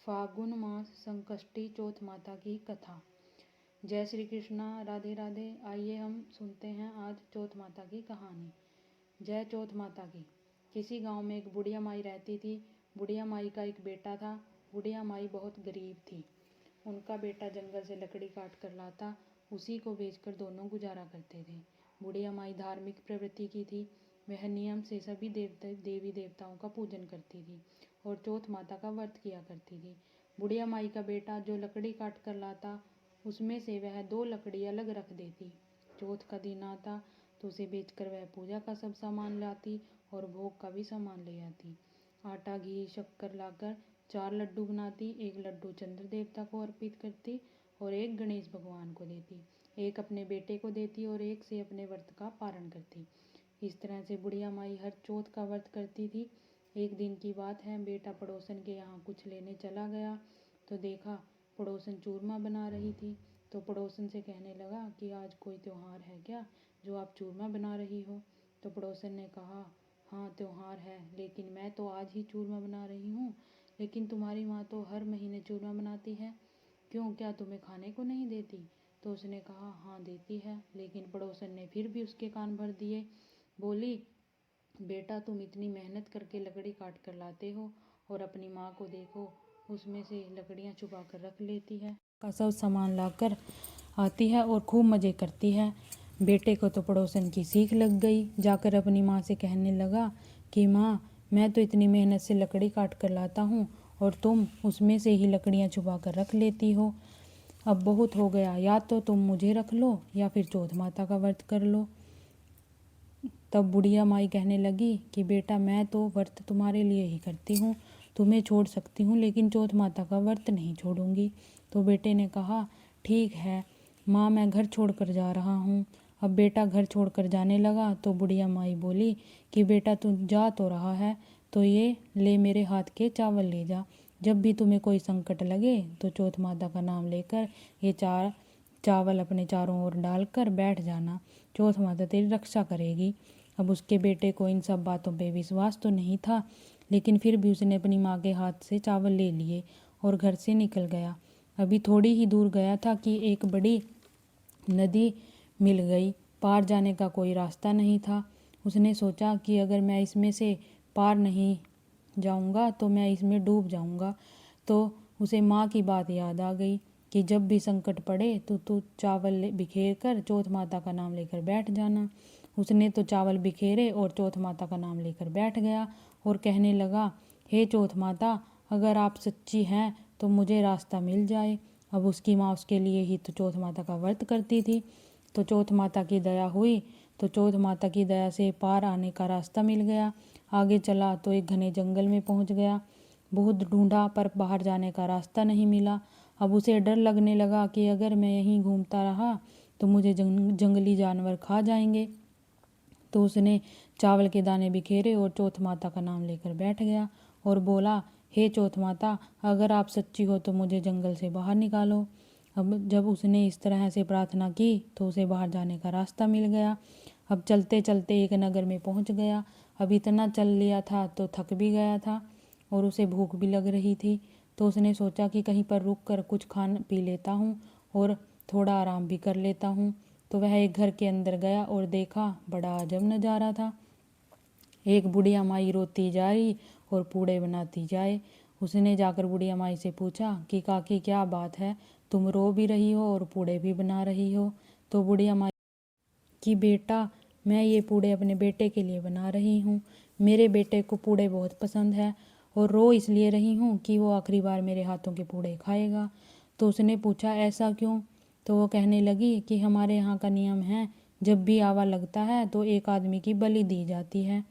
फागुन मास संकष्टी चौथ माता की कथा। जय श्री कृष्णा, राधे राधे। आइए हम सुनते हैं आज चौथ माता की कहानी। जय चौथ माता की। किसी गांव में एक बुढ़िया माई रहती थी। बुढ़िया माई का एक बेटा था। बुढ़िया माई बहुत गरीब थी। उनका बेटा जंगल से लकड़ी काट कर लाता, उसी को बेचकर दोनों गुजारा करते थे। बुढ़िया माई धार्मिक प्रवृत्ति की थी। वह नियम से सभी देवी देवताओं का पूजन करती थी और चौथ माता का व्रत किया करती थी। बुढ़िया माई का बेटा जो लकड़ी काट कर लाता, उसमें से वह 2 लकड़ी अलग रख देती। चौथ का दिन आता तो उसे बेचकर वह पूजा का सब सामान लाती और भोग का भी सामान ले आती। आटा, घी, शक्कर लाकर 4 लड्डू बनाती। एक लड्डू चंद्र देवता को अर्पित करती और एक गणेश भगवान को देती। एक अपने बेटे को देती और एक से अपने व्रत का पारण करती। इस तरह से बुढ़िया माई हर चौथ का व्रत करती थी। एक दिन की बात है, बेटा पड़ोसन के यहाँ कुछ लेने चला गया तो देखा पड़ोसन चूरमा बना रही थी। तो पड़ोसन से कहने लगा कि आज कोई त्योहार है क्या जो आप चूरमा बना रही हो? तो पड़ोसन ने कहा, हाँ त्योहार है, लेकिन मैं तो आज ही चूरमा बना रही हूँ। लेकिन तुम्हारी माँ तो हर महीने चूरमा बनाती है, क्यों, क्या तुम्हें खाने को नहीं देती? तो उसने कहा, हाँ देती है। लेकिन पड़ोसन ने फिर भी उसके कान भर दिए। बोली, बेटा तुम इतनी मेहनत करके लकड़ी काट कर लाते हो और अपनी माँ को देखो, उसमें से लकड़ियाँ छुपा कर रख लेती है, का सब सामान लाकर आती है और खूब मज़े करती है। बेटे को तो पड़ोसन की सीख लग गई। जाकर अपनी माँ से कहने लगा कि माँ, मैं तो इतनी मेहनत से लकड़ी काट कर लाता हूँ और तुम उसमें से ही लकड़ियाँ छुपा कर रख लेती हो। अब बहुत हो गया, या तो तुम मुझे रख लो या फिर चौथ माता का व्रत कर लो। तब बुढ़िया माई कहने लगी कि बेटा, मैं तो व्रत तुम्हारे लिए ही करती हूँ, तुम्हें छोड़ सकती हूँ लेकिन चौथ माता का व्रत नहीं छोड़ूंगी। तो बेटे ने कहा, ठीक है माँ, मैं घर छोड़कर जा रहा हूँ। अब बेटा घर छोड़कर जाने लगा तो बुढ़िया माई बोली कि बेटा तू जा तो रहा है, तो ये ले मेरे हाथ के चावल ले जा। जब भी तुम्हें कोई संकट लगे तो चौथ माता का नाम लेकर ये चावल अपने चारों ओर डालकर बैठ जाना, चौथ माता तेरी रक्षा करेगी। अब उसके बेटे को इन सब बातों पे विश्वास तो नहीं था, लेकिन फिर भी उसने अपनी माँ के हाथ से चावल ले लिए और घर से निकल गया। अभी थोड़ी ही दूर गया था कि एक बड़ी नदी मिल गई। पार जाने का कोई रास्ता नहीं था। उसने सोचा कि अगर मैं इसमें से पार नहीं जाऊंगा तो मैं इसमें डूब जाऊंगा। तो उसे माँ की बात याद आ गई कि जब भी संकट पड़े तो तू चावल बिखेर कर चौथ माता का नाम लेकर बैठ जाना। उसने तो चावल बिखेरे और चौथ माता का नाम लेकर बैठ गया और कहने लगा, हे चौथ माता, अगर आप सच्ची हैं तो मुझे रास्ता मिल जाए। अब उसकी माँ उसके लिए ही तो चौथ माता का व्रत करती थी। तो चौथ माता की दया हुई तो चौथ माता की दया से पार आने का रास्ता मिल गया। आगे चला तो एक घने जंगल में पहुंच गया। बहुत ढूंढा पर बाहर जाने का रास्ता नहीं मिला। अब उसे डर लगने लगा कि अगर मैं यहीं घूमता रहा तो मुझे जंगली जानवर खा जाएंगे। तो उसने चावल के दाने बिखेरे और चौथ माता का नाम लेकर बैठ गया और बोला, हे चौथ माता, अगर आप सच्ची हो तो मुझे जंगल से बाहर निकालो। अब जब उसने इस तरह से प्रार्थना की तो उसे बाहर जाने का रास्ता मिल गया। अब चलते चलते एक नगर में पहुंच गया। अब इतना चल लिया था तो थक भी गया था और उसे भूख भी लग रही थी। तो उसने सोचा कि कहीं पर रुक कर कुछ खान पी लेता हूँ और थोड़ा आराम भी कर लेता हूँ। तो वह एक घर के अंदर गया और देखा बड़ा अजब नज़ारा था। एक बुढ़िया माई रोती जाए और पूड़े बनाती जाए। उसने जाकर बुढ़िया माई से पूछा कि काकी क्या बात है, तुम रो भी रही हो और पूड़े भी बना रही हो? तो बुढ़िया माई कि बेटा, मैं ये पूड़े अपने बेटे के लिए बना रही हूँ। मेरे बेटे को पूड़े बहुत पसंद है और रो इसलिए रही हूँ कि वो आखिरी बार मेरे हाथों के पूड़े खाएगा। तो उसने पूछा, ऐसा क्यों? तो वो कहने लगी कि हमारे यहाँ का नियम है, जब भी आवा लगता है तो एक आदमी की बलि दी जाती है।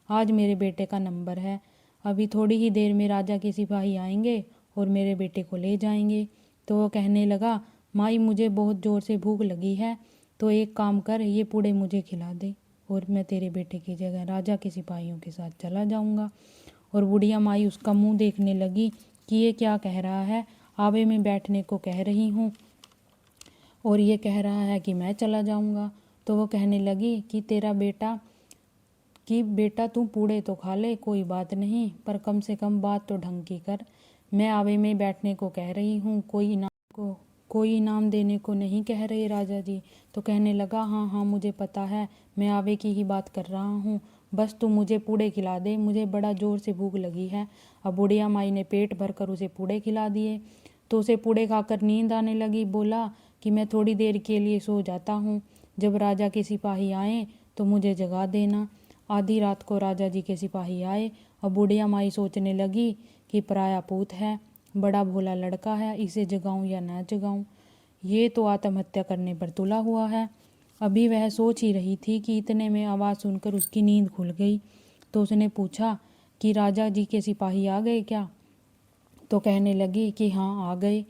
आज मेरे बेटे का नंबर है। अभी थोड़ी ही देर में राजा के सिपाही आएंगे और मेरे बेटे को ले जाएंगे। तो वो कहने लगा, माई मुझे बहुत ज़ोर से भूख लगी है, तो एक काम कर, ये पूड़े मुझे खिला दे और मैं तेरे बेटे की जगह राजा के सिपाहियों के साथ चला जाऊंगा। और बुढ़िया माई उसका मुंह देखने लगी कि ये क्या कह रहा है, आवे में बैठने को कह रही हूँ और ये कह रहा है कि मैं चला जाऊंगा। तो वो कहने लगी कि बेटा तू पूड़े तो खा ले, कोई बात नहीं, पर कम से कम बात तो ढंग की कर। मैं आवे में बैठने को कह रही हूँ, कोई इनाम देने को नहीं कह रहे राजा जी। तो कहने लगा, हाँ हाँ मुझे पता है, मैं आवे की ही बात कर रहा हूँ। बस तू मुझे पूड़े खिला दे, मुझे बड़ा ज़ोर से भूख लगी है। अब बुढ़िया माई ने पेट भर कर उसे पूड़े खिला दिए। तो उसे पूड़े खाकर नींद आने लगी। बोला कि मैं थोड़ी देर के लिए सो जाता हूँ, जब राजा के सिपाही आए तो मुझे जगा देना। आधी रात को राजा जी के सिपाही आए और बुढ़िया माई सोचने लगी कि पराया पूत है, बड़ा भोला लड़का है, इसे जगाऊं या ना जगाऊं, ये तो आत्महत्या करने पर तुला हुआ है। अभी वह सोच ही रही थी कि इतने में आवाज़ सुनकर उसकी नींद खुल गई। तो उसने पूछा कि राजा जी के सिपाही आ गए क्या? तो कहने लगी कि हाँ आ गए।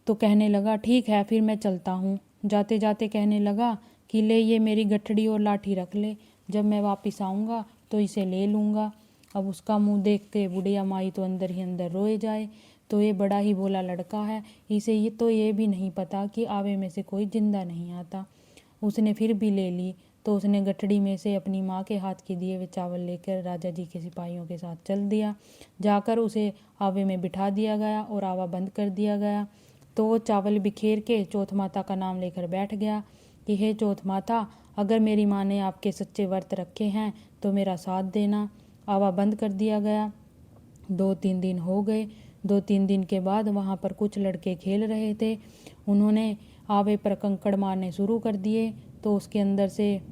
तो कहने लगा, ठीक है फिर मैं चलता हूँ। जाते जाते कहने लगा कि ले ये मेरी गठड़ी और लाठी रख ले, जब मैं वापस आऊँगा तो इसे ले लूँगा। अब उसका मुंह देख के बुढ़िया माई तो अंदर ही अंदर रोए जाए। तो ये बड़ा ही भोला लड़का है, इसे ये भी नहीं पता कि आवे में से कोई जिंदा नहीं आता। उसने फिर भी ले ली। तो उसने गठड़ी में से अपनी माँ के हाथ के दिए हुए चावल लेकर राजा जी के सिपाहियों के साथ चल दिया। जाकर उसे आवे में बिठा दिया गया और आवा बंद कर दिया गया। तो वो चावल बिखेर के चौथ माता का नाम लेकर बैठ गया कि हे चौथ माता, अगर मेरी माँ ने आपके सच्चे व्रत रखे हैं तो मेरा साथ देना। आवा बंद कर दिया गया। 2-3 दिन हो गए। 2-3 दिन के बाद वहाँ पर कुछ लड़के खेल रहे थे। उन्होंने आवे पर कंकड़ मारने शुरू कर दिए। तो उसके अंदर से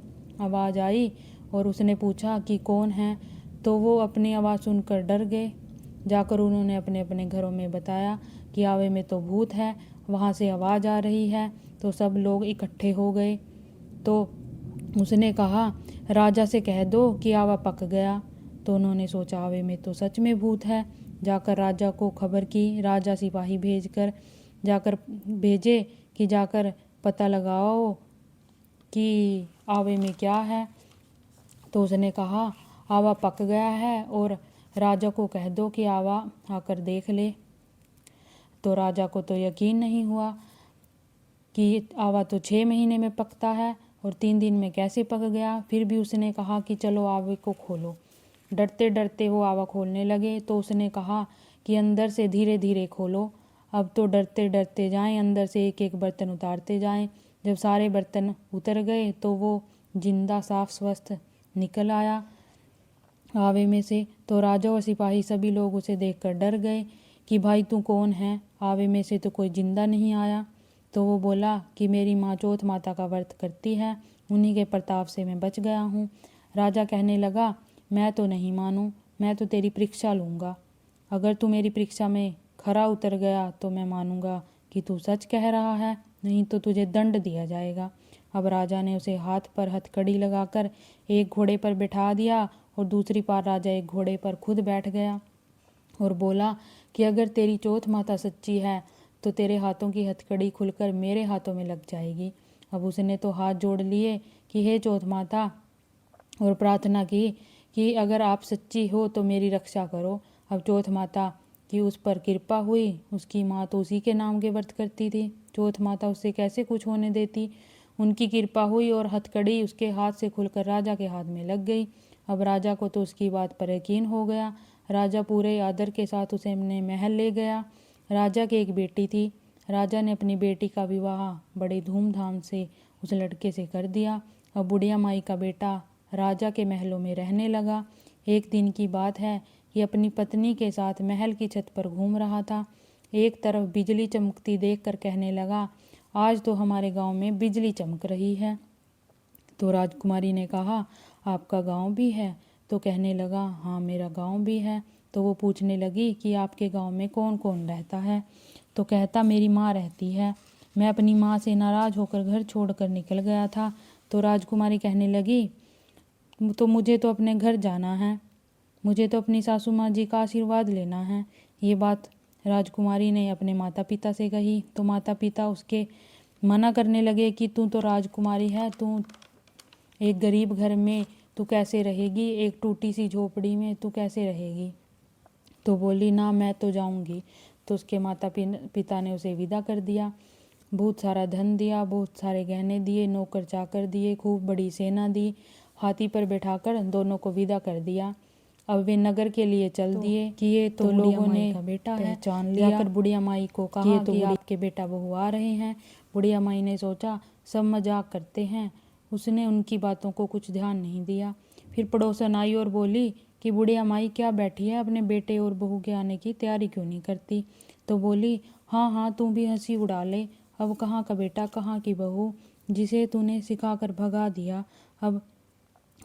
आवाज़ आई और उसने पूछा कि कौन है। तो वो अपनी आवाज़ सुनकर डर गए। जाकर उन्होंने अपने अपने घरों में बताया कि आवे में तो भूत है, वहाँ से आवाज़ आ रही है। तो सब लोग इकट्ठे हो गए। तो उसने कहा, राजा से कह दो कि आवा पक गया। तो उन्होंने सोचा आवे में तो सच में भूत है। जाकर राजा को खबर की। राजा सिपाही भेजे कि जाकर पता लगाओ कि आवे में क्या है। तो उसने कहा, आवा पक गया है और राजा को कह दो कि आवा आकर देख ले। तो राजा को तो यकीन नहीं हुआ कि आवा तो 6 महीने में पकता है और 3 दिन में कैसे पक गया। फिर भी उसने कहा कि चलो आवे को खोलो। डरते डरते वो आवा खोलने लगे। तो उसने कहा कि अंदर से धीरे धीरे खोलो। अब तो डरते डरते जाएं, अंदर से एक एक बर्तन उतारते जाएं। जब सारे बर्तन उतर गए तो वो जिंदा साफ स्वस्थ निकल आया आवे में से। तो राजा और सिपाही सभी लोग उसे देखकर डर गए कि भाई तू कौन है, आवे में से तो कोई जिंदा नहीं आया। तो वो बोला कि मेरी माँ चौथ माता का व्रत करती है, उन्हीं के प्रताप से मैं बच गया हूँ। राजा कहने लगा, मैं तो नहीं मानूं, मैं तो तेरी परीक्षा लूँगा। अगर तू मेरी परीक्षा में खरा उतर गया तो मैं मानूंगा कि तू सच कह रहा है, नहीं तो तुझे दंड दिया जाएगा। अब राजा ने उसे हाथ पर हथकड़ी लगाकर एक घोड़े पर बिठा दिया और दूसरी बार राजा एक घोड़े पर खुद बैठ गया और बोला कि अगर तेरी चौथ माता सच्ची है तो तेरे हाथों की हथकड़ी खुलकर मेरे हाथों में लग जाएगी। अब उसने तो हाथ जोड़ लिए कि हे चौथ माता, और प्रार्थना की कि अगर आप सच्ची हो तो मेरी रक्षा करो। अब चौथ माता की उस पर कृपा हुई। उसकी माँ तो उसी के नाम के व्रत करती थी, चौथ माता उससे कैसे कुछ होने देती। उनकी कृपा हुई और हथकड़ी उसके हाथ से खुलकर राजा के हाथ में लग गई। अब राजा को तो उसकी बात पर यकीन हो गया। राजा पूरे आदर के साथ उसे अपने महल ले गया। राजा की एक बेटी थी। राजा ने अपनी बेटी का विवाह बड़े धूमधाम से उस लड़के से कर दिया। अब बुढ़िया माई का बेटा राजा के महलों में रहने लगा। एक दिन की बात है कि अपनी पत्नी के साथ महल की छत पर घूम रहा था। एक तरफ बिजली चमकती देखकर कहने लगा, आज तो हमारे गांव में बिजली चमक रही है। तो राजकुमारी ने कहा, आपका गांव भी है? तो कहने लगा, हाँ मेरा गांव भी है। तो वो पूछने लगी कि आपके गांव में कौन कौन रहता है? तो कहता, मेरी माँ रहती है, मैं अपनी माँ से नाराज होकर घर छोड़कर निकल गया था। तो राजकुमारी कहने लगी, तो मुझे तो अपने घर जाना है, मुझे तो अपनी सासू माँ जी का आशीर्वाद लेना है। ये बात राजकुमारी ने अपने माता पिता से कही। तो माता पिता उसके मना करने लगे कि तू तो राजकुमारी है, तू एक गरीब घर में तू कैसे रहेगी, एक टूटी सी झोपड़ी में तू कैसे रहेगी। तो बोली, ना मैं तो जाऊंगी। तो उसके माता पिता ने उसे विदा कर दिया। बहुत सारा धन दिया, बहुत सारे गहने दिए, नौकर चाकर दिए, खूब बड़ी सेना दी, हाथी पर बैठाकर दोनों को विदा कर दिया। अब वे नगर के लिए चल दिए कि ये तो लोगों ने का बेटा है। पहचान लिया। जाकर बुढ़िया माई को कहा कि आपके बेटा बहू आ रहे हैं। बुढ़िया माई ने सोचा सब मजाक करते हैं, उसने उनकी बातों को कुछ ध्यान नहीं दिया। फिर पड़ोसन आई और बोली कि बुढ़िया माई क्या बैठी है, अपने बेटे और बहू के आने की तैयारी क्यों नहीं करती। तो बोली हाँ हाँ तू भी हंसी उड़ा ले, अब कहाँ का बेटा कहाँ की बहू, जिसे तूने सिखाकर भगा दिया अब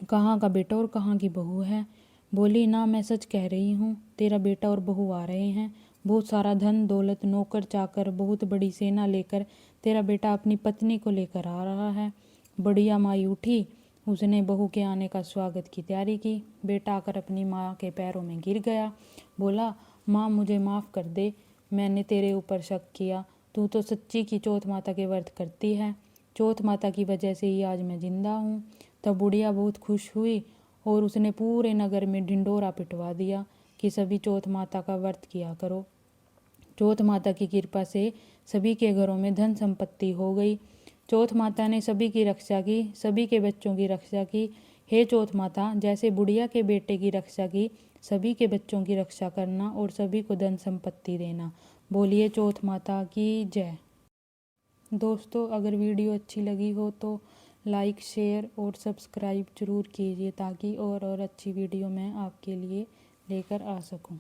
कहाँ का बेटा और कहाँ की बहू है। बोली ना मैं सच कह रही हूँ, तेरा बेटा और बहू आ रहे हैं। बहुत सारा धन दौलत, नौकर चाकर, बहुत बड़ी सेना लेकर तेरा बेटा अपनी पत्नी को लेकर आ रहा है। बुढ़िया माई उठी, उसने बहू के आने का स्वागत की तैयारी की। बेटा आकर अपनी माँ के पैरों में गिर गया, बोला माँ मुझे माफ़ कर दे, मैंने तेरे ऊपर शक किया, तू तो सच्ची की चौथ माता के व्रत करती है, चौथ माता की वजह से ही आज मैं जिंदा हूँ। तब बुढ़िया बहुत खुश हुई और उसने पूरे नगर में ढिंडोरा पिटवा दिया कि सभी चौथ माता का व्रत किया करो। चौथ माता की कृपा से सभी के घरों में धन संपत्ति हो गई। चौथ माता ने सभी की रक्षा की, सभी के बच्चों की रक्षा की। हे चौथ माता, जैसे बुढ़िया के बेटे की रक्षा की, सभी के बच्चों की रक्षा करना और सभी को धन संपत्ति देना। बोलिए चौथ माता की जय। दोस्तों अगर वीडियो अच्छी लगी हो तो लाइक शेयर और सब्सक्राइब जरूर कीजिए ताकि और अच्छी वीडियो मैं आपके लिए लेकर आ सकूं।